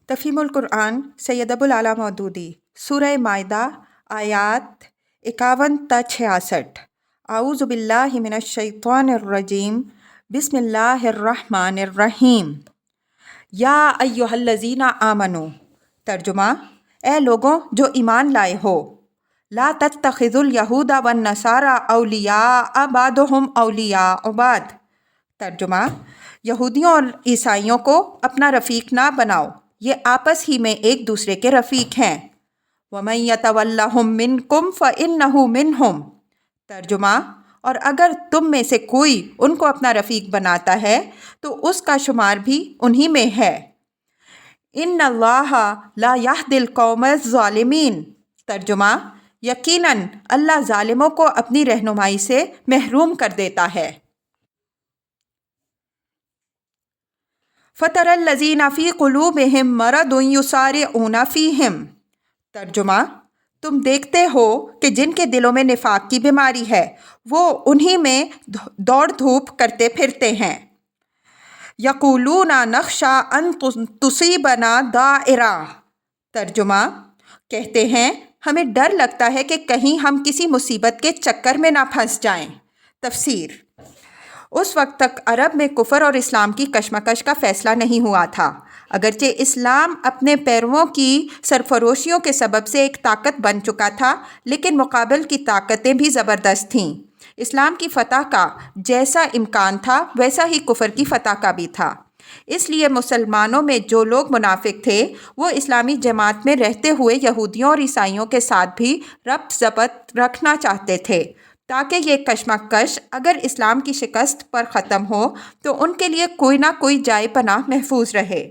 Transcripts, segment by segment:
تفہیم القرآن سید ابوالعلا مودودی سورہ مائدہ آیات 51 تا 66۔ اعوذ باللہ من الشیطان الرجیم، بسم اللہ الرحمن الرحیم۔ یا ایہا الذین آمنو، ترجمہ: اے لوگوں جو ایمان لائے ہو، لا تتخذوا الیہود والنصارى اولیاء بعضهم اولیاء بعض، ترجمہ: یہودیوں اور عیسائیوں کو اپنا رفیق نہ بناؤ، یہ آپس ہی میں ایک دوسرے کے رفیق ہیں۔ وَمَن يَتَوَلَّهُم مِّنكُمْ فَإِنَّهُ مِنْهُمْ، ترجمہ: اور اگر تم میں سے کوئی ان کو اپنا رفیق بناتا ہے تو اس کا شمار بھی انہی میں ہے۔ إِنَّ اللَّهَ لَا يَهْدِي الْقَوْمَ الظَّالِمِينَ، ترجمہ: یقیناً اللہ ظالموں کو اپنی رہنمائی سے محروم کر دیتا ہے۔ فَتَرَى الَّذِينَ فِي قُلُوبِهِم مَّرَضٌ يُسَارِعُونَ فِيهِمْ، ترجمہ: تم دیکھتے ہو کہ جن کے دلوں میں نفاق کی بیماری ہے وہ انہی میں دوڑ دھوپ کرتے پھرتے ہیں۔ يَقُولُونَ نَخْشَىٰ أَن تُصِيبَنَا دَائِرَةٌ، ترجمہ: کہتے ہیں ہمیں ڈر لگتا ہے کہ کہیں ہم کسی مصیبت کے چکر میں نہ پھنس جائیں۔ تفسیر: اس وقت تک عرب میں کفر اور اسلام کی کشمکش کا فیصلہ نہیں ہوا تھا۔ اگرچہ اسلام اپنے پیرووں کی سرفروشیوں کے سبب سے ایک طاقت بن چکا تھا، لیکن مقابل کی طاقتیں بھی زبردست تھیں۔ اسلام کی فتح کا جیسا امکان تھا ویسا ہی کفر کی فتح کا بھی تھا۔ اس لیے مسلمانوں میں جو لوگ منافق تھے وہ اسلامی جماعت میں رہتے ہوئے یہودیوں اور عیسائیوں کے ساتھ بھی ربط ضبط رکھنا چاہتے تھے، تاکہ یہ کشمکش اگر اسلام کی شکست پر ختم ہو تو ان کے لیے کوئی نہ کوئی جائے پناہ محفوظ رہے۔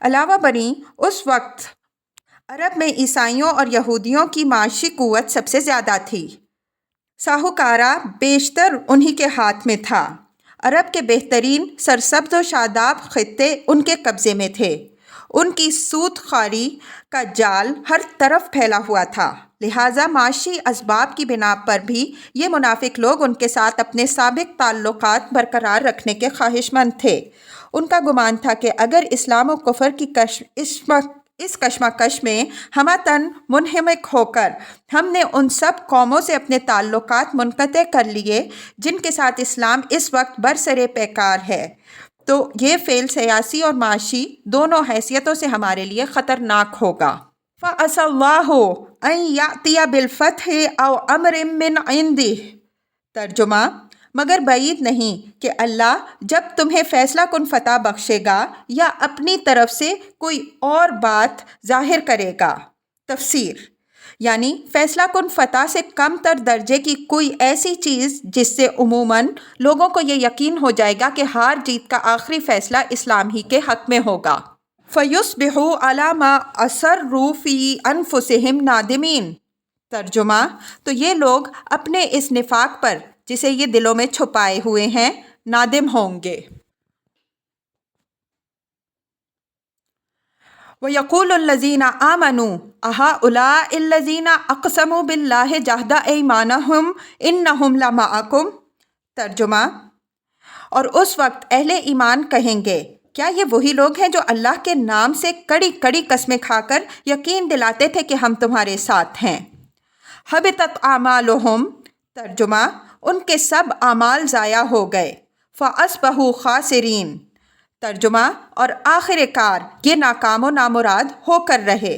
علاوہ بریں اس وقت عرب میں عیسائیوں اور یہودیوں کی معاشی قوت سب سے زیادہ تھی۔ ساہوکارہ بیشتر انہی کے ہاتھ میں تھا۔ عرب کے بہترین سرسبز و شاداب خطے ان کے قبضے میں تھے۔ ان کی سود خواری کا جال ہر طرف پھیلا ہوا تھا، لہٰذا معاشی اسباب کی بنا پر بھی یہ منافق لوگ ان کے ساتھ اپنے سابق تعلقات برقرار رکھنے کے خواہشمند تھے۔ ان کا گمان تھا کہ اگر اسلام و کفر کی اس کشمکش میں ہمہ منہمک ہو کر ہم نے ان سب قوموں سے اپنے تعلقات منقطع کر لیے جن کے ساتھ اسلام اس وقت برسر پیکار ہے، تو یہ فعل سیاسی اور معاشی دونوں حیثیتوں سے ہمارے لیے خطرناک ہوگا۔ فَعَسَى اللَّهُ أَن يَأْتِيَ بِالْفَتْحِ أَوْ أَمْرٍ مِّنْ عِندِهِ، ترجمہ: مگر بعید نہیں کہ اللہ جب تمہیں فیصلہ کن فتح بخشے گا یا اپنی طرف سے کوئی اور بات ظاہر کرے گا۔ تفسیر: یعنی فیصلہ کن فتح سے کم تر درجے کی کوئی ایسی چیز جس سے عموماً لوگوں کو یہ یقین ہو جائے گا کہ ہار جیت کا آخری فیصلہ اسلام ہی کے حق میں ہوگا۔ فَيُصْبِحُوا عَلَىٰ مَا أَسَرُّوا فِي أَنفُسِهِمْ نَادِمِينَ، ترجمہ: تو یہ لوگ اپنے اس نفاق پر جسے یہ دلوں میں چھپائے ہوئے ہیں نادم ہوں گے۔ وَيَقُولُ الَّذِينَ آمَنُوا أَهَٰؤُلَاءِ الَّذِينَ أَقْسَمُوا بِاللَّهِ جَهْدَ أَيْمَانِهِمْ إِنَّهُمْ لَمَعَكُمْ، ترجمہ: اور اس وقت اہل ایمان کہیں گے کیا یہ وہی لوگ ہیں جو اللہ کے نام سے کڑی کڑی قسمیں کھا کر یقین دلاتے تھے کہ ہم تمہارے ساتھ ہیں۔ حبطت اعمالہم، ترجمہ: ان کے سب اعمال ضائع ہو گئے۔ فاصبحوا خاسرین، ترجمہ: اور آخر کار یہ ناکام و نامراد ہو کر رہے۔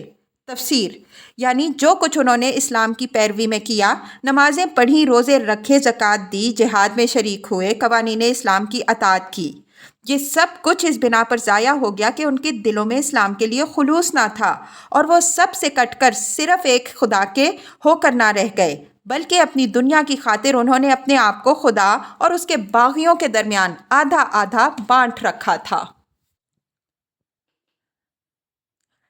تفسیر: یعنی جو کچھ انہوں نے اسلام کی پیروی میں کیا، نمازیں پڑھی، روزے رکھے، زکوٰۃ دی، جہاد میں شریک ہوئے، قوانین اسلام کی اطاعت کی، یہ سب کچھ اس بنا پر ضائع ہو گیا کہ ان کے دلوں میں اسلام کے لیے خلوص نہ تھا، اور وہ سب سے کٹ کر صرف ایک خدا کے ہو کر نہ رہ گئے، بلکہ اپنی دنیا کی خاطر انہوں نے اپنے آپ کو خدا اور اس کے باغیوں کے درمیان آدھا آدھا بانٹ رکھا تھا۔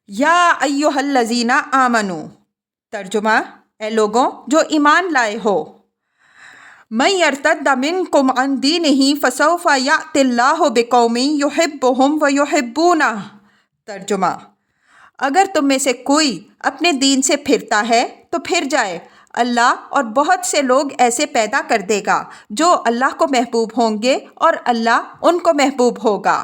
یا ایہا الذین آمنو، ترجمہ: اے لوگوں جو ایمان لائے ہو، من یرتد منکم عن دینہ فسوف یأتی اللہ بقوم یحبہم ویحبونہ، ترجمہ: اگر تم میں سے کوئی اپنے دین سے پھرتا ہے تو پھر جائے، اللہ اور بہت سے لوگ ایسے پیدا کر دے گا جو اللہ کو محبوب ہوں گے اور اللہ ان کو محبوب ہوگا۔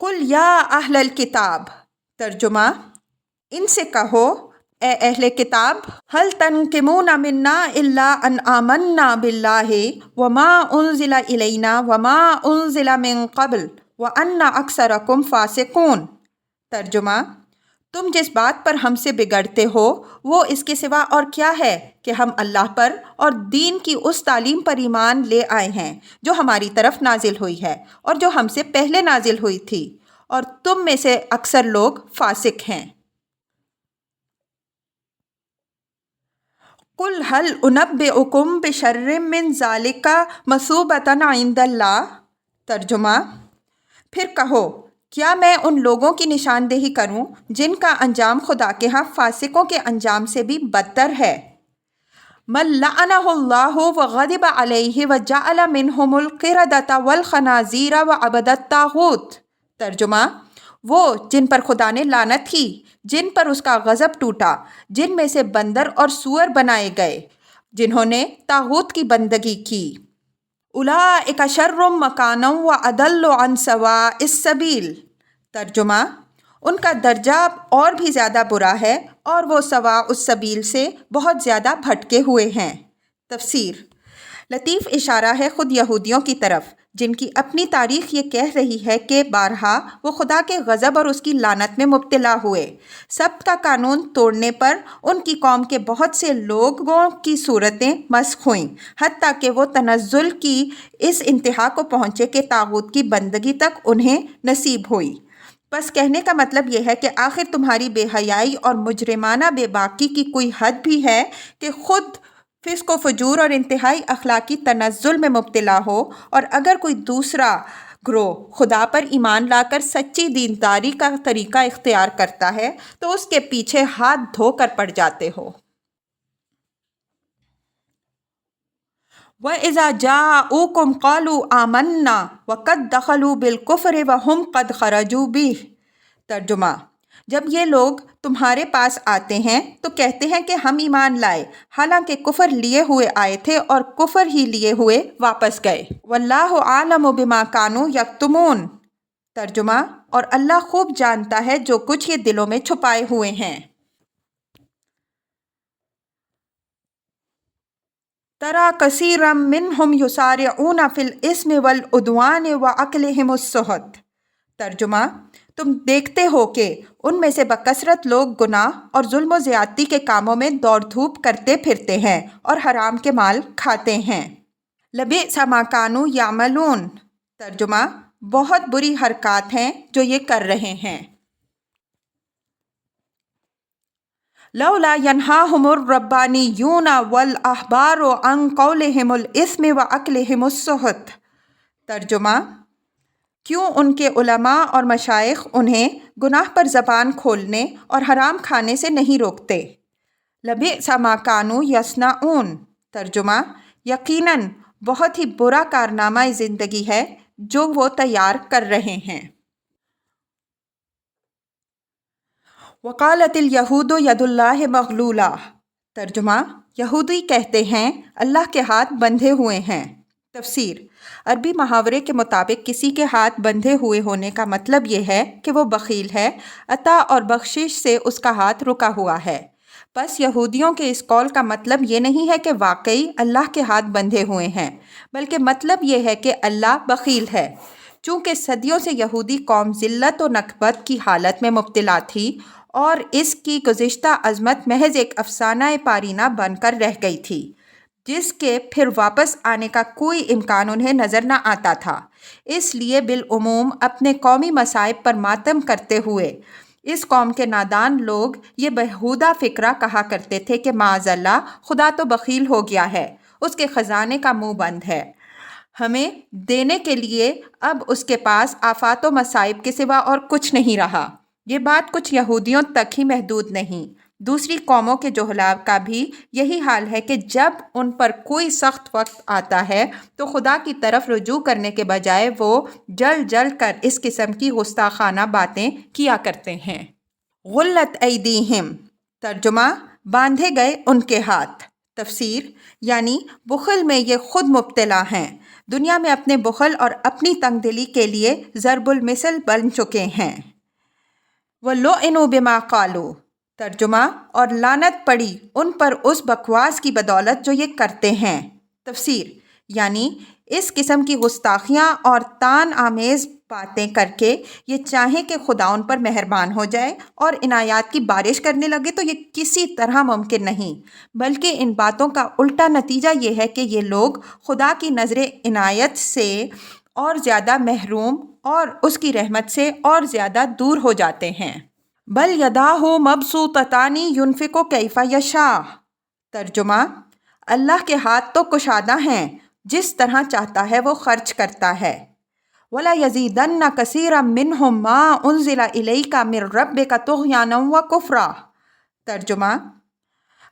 قل یا اہل الکتاب، ترجمہ، ان سے کہو اے اہل کتاب، هل تنقمون منا الا ان آمنا باللہ وما انزل الینا وما انزل من قبل وان اکثرکم فاسقون۔ ترجمہ، تم جس بات پر ہم سے بگڑتے ہو وہ اس کے سوا اور کیا ہے کہ ہم اللہ پر اور دین کی اس تعلیم پر ایمان لے آئے ہیں جو ہماری طرف نازل ہوئی ہے اور جو ہم سے پہلے نازل ہوئی تھی، اور تم میں سے اکثر لوگ فاسق ہیں۔ قل هل انبئکم بشر من ذالک مثوبۃ عند اللہ۔ ترجمہ، پھر کہو کیا میں ان لوگوں کی نشاندہی کروں جن کا انجام خدا کے ہاں فاسقوں کے انجام سے بھی بدتر ہے۔ من لعنہ اللہ وغضب علیہ وجعل منہم القردۃ والخنازیر وعبد الطاغوت۔ ترجمہ، وہ جن پر خدا نے لعنت کی، جن پر اس کا غضب ٹوٹا، جن میں سے بندر اور سور بنائے گئے، جنہوں نے طاغوت کی بندگی کی۔ اولئک شر مکانا واضل عن سواء السبیل۔ ترجمہ، ان کا درجہ اور بھی زیادہ برا ہے اور وہ سواء السبیل سے بہت زیادہ بھٹکے ہوئے ہیں۔ تفسیر، لطیف اشارہ ہے خود یہودیوں کی طرف، جن کی اپنی تاریخ یہ کہہ رہی ہے کہ بارہا وہ خدا کے غضب اور اس کی لعنت میں مبتلا ہوئے۔ سبت کا قانون توڑنے پر ان کی قوم کے بہت سے لوگوں کی صورتیں مسخ ہوئیں، حتیٰ کہ وہ تنزل کی اس انتہا کو پہنچے کہ طاغوت کی بندگی تک انہیں نصیب ہوئی۔ بس کہنے کا مطلب یہ ہے کہ آخر تمہاری بے حیائی اور مجرمانہ بے باکی کی کوئی حد بھی ہے کہ خود فسق و فجور اور انتہائی اخلاقی تنزل میں مبتلا ہو، اور اگر کوئی دوسرا گروہ خدا پر ایمان لا کر سچی دینداری کا طریقہ اختیار کرتا ہے تو اس کے پیچھے ہاتھ دھو کر پڑ جاتے ہو۔ وَإِذَا جَاءُوكُمْ قَالُوا آمَنَّا وَقَدْ دَخَلُوا بِالْكُفْرِ وَهُمْ قَدْ خَرَجُوا بِهِ۔ ترجمہ، جب یہ لوگ تمہارے پاس آتے ہیں تو کہتے ہیں کہ ہم ایمان لائے، حالانکہ کفر لیے ہوئے آئے تھے اور کفر ہی لیے ہوئے واپس گئے۔ وَاللَّهُ أَعْلَمُ بِمَا كَانُوا يَكْتُمُونَ۔ ترجمہ، اور اللہ خوب جانتا ہے جو کچھ یہ دلوں میں چھپائے ہوئے ہیں۔ تَرَى كَثِيرًا مِّنْهُمْ يُسَارِعُونَ فِي الْإِثْمِ وَالْعُدْوَانِ وَأَكْلِهِمُ السُّحْتَ۔ ترجمہ، تم دیکھتے ہو کہ ان میں سے بکثرت لوگ گناہ اور ظلم و زیادتی کے کاموں میں دوڑ دھوپ کرتے پھرتے ہیں اور حرام کے مال کھاتے ہیں۔ لَبِئْسَ مَا كَانُوا يَعْمَلُونَ۔ ترجمہ، بہت بری حرکات ہیں جو یہ کر رہے ہیں۔ لولا ينهاهم الربانيون والأحبار عن قولهم الإثم وأكلهم السحت۔ ترجمہ، کیوں ان کے علماء اور مشائخ انہیں گناہ پر زبان کھولنے اور حرام کھانے سے نہیں روکتے۔ لبئس ما كانوا يصنعون۔ ترجمہ، یقیناً بہت ہی برا کارنامہ زندگی ہے جو وہ تیار کر رہے ہیں۔ وقالت الیہود ید اللہ مغلولہ۔ ترجمہ، یہودی کہتے ہیں اللہ کے ہاتھ بندھے ہوئے ہیں۔ تفسیر، عربی محاورے کے مطابق کسی کے ہاتھ بندھے ہوئے ہونے کا مطلب یہ ہے کہ وہ بخیل ہے، عطا اور بخشش سے اس کا ہاتھ رکا ہوا ہے۔ بس یہودیوں کے اس قول کا مطلب یہ نہیں ہے کہ واقعی اللہ کے ہاتھ بندھے ہوئے ہیں، بلکہ مطلب یہ ہے کہ اللہ بخیل ہے۔ چونکہ صدیوں سے یہودی قوم ذلت و نکبت کی حالت میں مبتلا تھی اور اس کی گزشتہ عظمت محض ایک افسانہ پارینہ بن کر رہ گئی تھی، جس کے پھر واپس آنے کا کوئی امکان انہیں نظر نہ آتا تھا، اس لیے بالعموم اپنے قومی مصائب پر ماتم کرتے ہوئے اس قوم کے نادان لوگ یہ بےہودہ فکرہ کہا کرتے تھے کہ معاذ اللہ، خدا تو بخیل ہو گیا ہے، اس کے خزانے کا منہ بند ہے، ہمیں دینے کے لیے اب اس کے پاس آفات و مصائب کے سوا اور کچھ نہیں رہا۔ یہ بات کچھ یہودیوں تک ہی محدود نہیں، دوسری قوموں کے جہلاء کا بھی یہی حال ہے کہ جب ان پر کوئی سخت وقت آتا ہے تو خدا کی طرف رجوع کرنے کے بجائے وہ جل جل کر اس قسم کی گستاخانہ باتیں کیا کرتے ہیں۔ غلت ایدیہم۔ ترجمہ، باندھے گئے ان کے ہاتھ۔ تفسیر، یعنی بخل میں یہ خود مبتلا ہیں، دنیا میں اپنے بخل اور اپنی تنگ دلی کے لیے ضرب المثل بن چکے ہیں۔ وَلُعِنُوا بِمَا قَالُوا، ترجمہ، اور لعنت پڑی ان پر اس بکواس کی بدولت جو یہ کرتے ہیں۔ تفسیر، یعنی اس قسم کی گستاخیاں اور طعن آمیز باتیں کر کے یہ چاہیں کہ خدا ان پر مہربان ہو جائے اور عنایات کی بارش کرنے لگے تو یہ کسی طرح ممکن نہیں، بلکہ ان باتوں کا الٹا نتیجہ یہ ہے کہ یہ لوگ خدا کی نظر عنایت سے اور زیادہ محروم اور اس کی رحمت سے اور زیادہ دور ہو جاتے ہیں۔ بل یداہ مبسوطتان ینفق کیف یشاء، ترجمہ، اللہ کے ہاتھ تو کشادہ ہیں، جس طرح چاہتا ہے وہ خرچ کرتا ہے۔ وَلَا يَزِيدَنَّ كَثِيرًا مِّنْهُمْ مَا أُنزِلَ إِلَيْكَ مِن رَّبِّكَ طُغْيَانًا وَكُفْرًا، ترجمہ،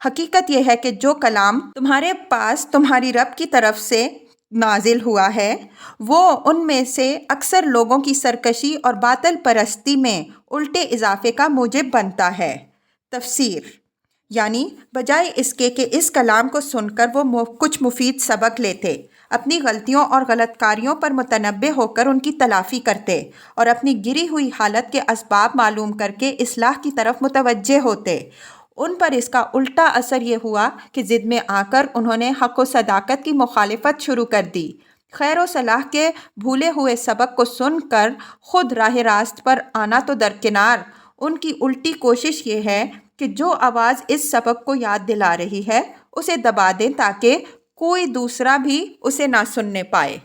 حقیقت یہ ہے کہ جو کلام تمہارے پاس تمہاری رب کی طرف سے نازل ہوا ہے وہ ان میں سے اکثر لوگوں کی سرکشی اور باطل پرستی میں الٹے اضافے کا موجب بنتا ہے۔ تفسیر، یعنی بجائے اس کے کہ اس کلام کو سن کر وہ کچھ مفید سبق لیتے، اپنی غلطیوں اور غلط کاریوں پر متنبہ ہو کر ان کی تلافی کرتے اور اپنی گری ہوئی حالت کے اسباب معلوم کر کے اصلاح کی طرف متوجہ ہوتے، ان پر اس کا الٹا اثر یہ ہوا کہ ضد میں آ کر انہوں نے حق و صداقت کی مخالفت شروع کر دی۔ خیر و صلاح کے بھولے ہوئے سبق کو سن کر خود راہ راست پر آنا تو درکنار، ان کی الٹی کوشش یہ ہے کہ جو آواز اس سبق کو یاد دلا رہی ہے اسے دبا دیں تاکہ کوئی دوسرا بھی اسے نہ سننے پائے۔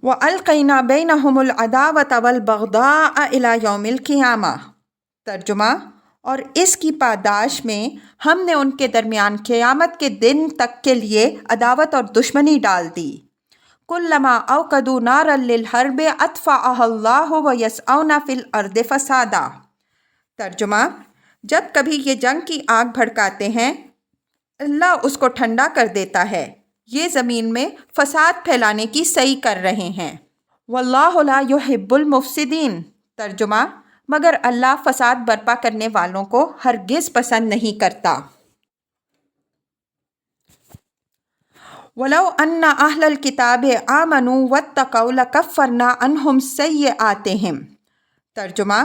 وَأَلْقَيْنَا بَيْنَهُمُ الْعَدَاوَةَ وَالْبَغْضَاءَ إِلَى يَوْمِ الْقِيَامَةِ، ترجمہ، اور اس کی پاداش میں ہم نے ان کے درمیان قیامت کے دن تک کے لیے عداوت اور دشمنی ڈال دی۔ كُلَّمَا أَوْقَدُوا نَارًا لِلْحَرْبِ أَطْفَأَهَا اللَّهُ وَيَسْعَوْنَ فِي الْأَرْضِ فَسَادًا، ترجمہ، جب کبھی یہ جنگ کی آگ بھڑکاتے ہیں اللہ اس کو ٹھنڈا کر دیتا ہے، یہ زمین میں فساد پھیلانے کی سعی کر رہے ہیں۔ وَاللَّهُ لَا يُحِبُّ الْمُفْسِدِينَ، ترجمہ، مگر اللہ فساد برپا کرنے والوں کو ہرگز پسند نہیں کرتا۔ وَلَوْ أَنَّ أَهْلَ الْكِتَابِ آمَنُوا وَاتَّقَوْا لَكَفَّرْنَا عَنْهُمْ سَيِّئَاتِهِمْ، ترجمہ،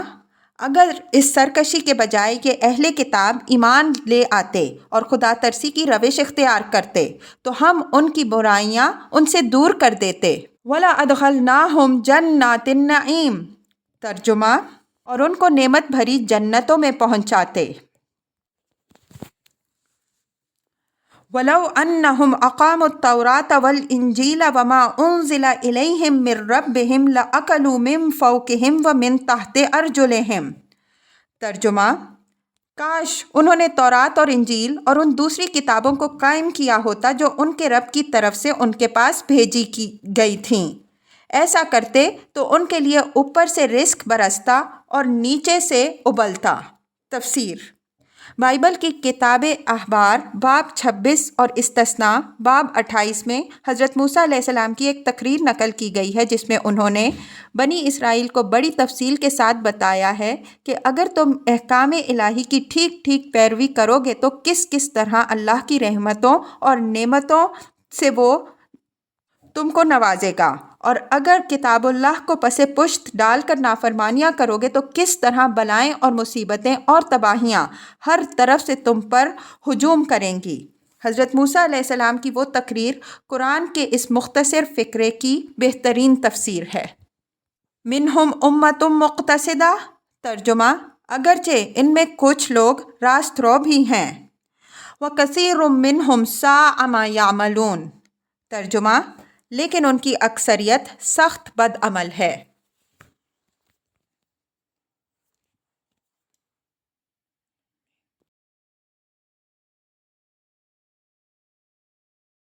اگر اس سرکشی کے بجائے کہ اہل کتاب ایمان لے آتے اور خدا ترسی کی روش اختیار کرتے تو ہم ان کی برائیاں ان سے دور کر دیتے۔ وَلَا أَدْخَلْنَاهُمْ جَنَّاتِ النَّعِيمِ، ترجمہ، اور ان کو نعمت بھری جنتوں میں پہنچاتے۔ وَلَوْ أَنَّهُمْ أَقَامُوا التَّوْرَاةَ وَالْإِنْجِيلَ وَمَا أُنزِلَ إِلَيْهِمْ مِنْ رَبِّهِمْ لَأَكَلُوا مِنْ فَوْقِهِمْ وَمِنْ تَحْتِ أَرْجُلِهِمْ، ترجمہ، کاش انہوں نے تورات اور انجیل اور ان دوسری کتابوں کو قائم کیا ہوتا جو ان کے رب کی طرف سے ان کے پاس بھیجی گئی تھیں، ایسا کرتے تو ان کے لیے اوپر سے رزق برستا اور نیچے سے ابلتا۔ تفسیر، بائبل کی کتاب احبار باب 26 اور استثناء باب 28 میں حضرت موسیٰ علیہ السلام کی ایک تقریر نقل کی گئی ہے جس میں انہوں نے بنی اسرائیل کو بڑی تفصیل کے ساتھ بتایا ہے کہ اگر تم احکام الہی کی ٹھیک ٹھیک پیروی کرو گے تو کس کس طرح اللہ کی رحمتوں اور نعمتوں سے وہ تم کو نوازے گا، اور اگر کتاب اللہ کو پس پشت ڈال کر نافرمانیاں کرو گے تو کس طرح بلائیں اور مصیبتیں اور تباہیاں ہر طرف سے تم پر ہجوم کریں گی۔ حضرت موسیٰ علیہ السلام کی وہ تقریر قرآن کے اس مختصر فقرے کی بہترین تفسیر ہے۔ منہم امۃ مقتصدہ، ترجمہ، اگرچہ ان میں کچھ لوگ راست رو بھی ہیں۔ وکثیر منہم ساء ما یعملون، ترجمہ، لیکن ان کی اکثریت سخت بد عمل ہے۔